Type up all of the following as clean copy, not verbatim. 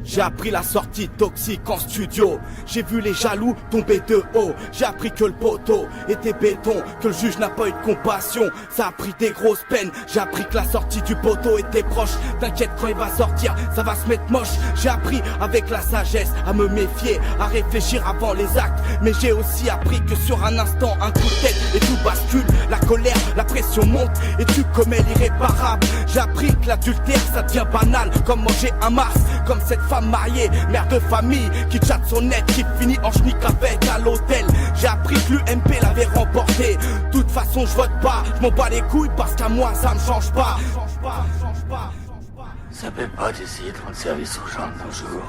J'ai appris la sortie toxique en studio. J'ai vu les jaloux tomber de haut. J'ai appris que le poteau était béton, que le juge n'a pas eu de compassion. Ça a pris des grosses peines. J'ai appris que la sortie du poteau était proche. T'inquiète, quand il va sortir, ça va se mettre moche. J'ai appris avec la sagesse à me méfier, à réfléchir avant les actes. Mais j'ai aussi appris que sur un instant, un coup de tête et tout bascule. La colère, la pression monte et tu commets l'irréparable. J'ai appris que l'adultère ça devient banal, comme manger un Mars, comme cette femme mariée, mère de famille, qui chatte son net, qui finit en schnick avec à l'hôtel. J'ai appris que l'UMP l'avait remporté. De toute façon je vote pas, je m'en bats les couilles parce qu'à moi ça me change pas. Ça paie pas d'essayer de rendre service aux gens de nos jours.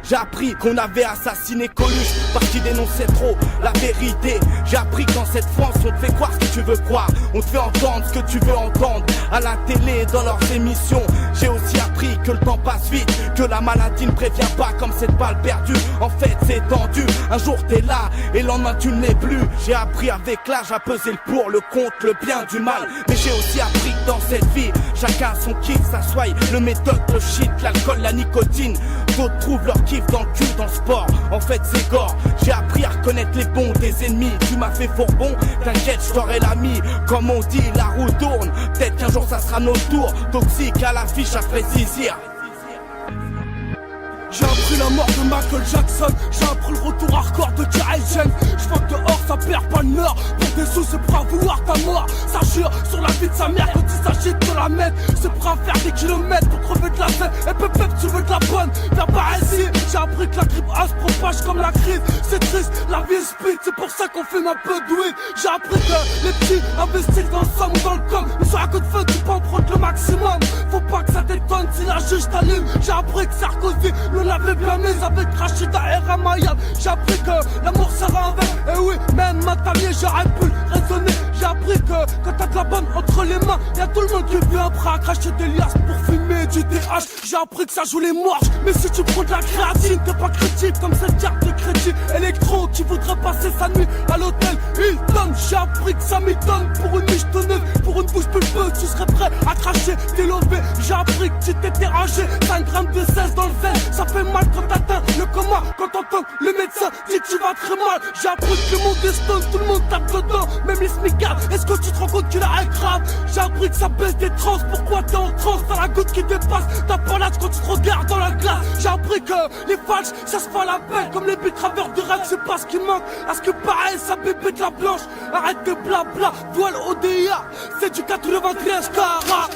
J'ai appris qu'on avait assassiné Coluche parce qu'il dénonçait trop la vérité. J'ai appris qu'en cette France on te fait croire ce que tu veux croire, on te fait entendre ce que tu veux entendre à la télé, dans leurs émissions. J'ai aussi appris que le temps passe vite, que la maladie ne prévient pas comme cette balle perdue. En fait c'est tendu, un jour t'es là et le lendemain tu ne l'es plus. J'ai appris avec l'âge à peser le pour, le contre, le bien du mal. Mais j'ai aussi appris que dans cette vie chacun a son kiff, ça soit le méthode, le shit, l'alcool, la nicotine. D'autres trouvent leur kiff dans le cul, dans le sport, en fait c'est gore. J'ai appris à reconnaître les bons des ennemis. Tu m'as fait fourbon, t'inquiète je t'aurai l'ami. Comme on dit, la roue tourne, peut-être qu'un jour ça sera notre tour. Toxique à l'affiche après Zizir. J'ai appris la mort de Michael Jackson. J'ai appris le retour hardcore de J.I. James. J'vois que dehors ça perd pas de meurtre. Pour des sous c'est prêt à vouloir ta mort. Ça jure sur la vie de sa mère quand il s'agit de la mettre. C'est prêt à faire des kilomètres pour crever de la faim. Et pep tu veux de la bonne, viens par ici. J'ai appris que la grippe A se propage comme la crise. C'est triste, la vie est speed, c'est pour ça qu'on fume un peu de weed. J'ai appris que les petits investissent dans le somme ou dans le com. Mais sur un coup de feu tu peux en prendre le maximum. Faut pas que ça t'étonne si la juge t'allume. J'ai appris que Sarkozy on avait bien mis avec Rachida et Ramayad. J'ai appris que l'amour sera un verre. Et oui, même ma famille j'aurais pu raisonner. J'ai appris que quand t'as de la bonne entre les mains, y'a tout le monde qui vient prêt à cracher des liasses pour fumer du TH. J'ai appris que ça joue les morges. Mais si tu prends de la créatine, t'es pas critique comme cette carte de crédit électro qui voudrait passer sa nuit à l'hôtel Hilton. J'ai appris que ça m'étonne pour une michetonneuse, pour une bouche pulpeuse, tu serais prêt à cracher tes lovés. J'ai appris que tu t'étais rangé 5 grammes de 16 dans le zen. Ça fait mal quand t'atteins le coma, quand t'entends le médecin dit que tu vas très mal. J'ai appris que le monde est stone, tout le monde tape dedans, même les smicards. Est-ce que tu te rends compte qu'il a un grave? J'ai appris que ça baisse des trans, pourquoi t'es en transe? T'as la goutte qui dépasse, t'as pas l'âge quand tu te regardes dans la glace. J'ai appris que les falches, ça se fait à la peine, comme les betraveurs de rêve, c'est pas ce qui manque. À ce que pareil, ça bébé de la blanche. Arrête de blabla, voile ODA, c'est du 93 carats.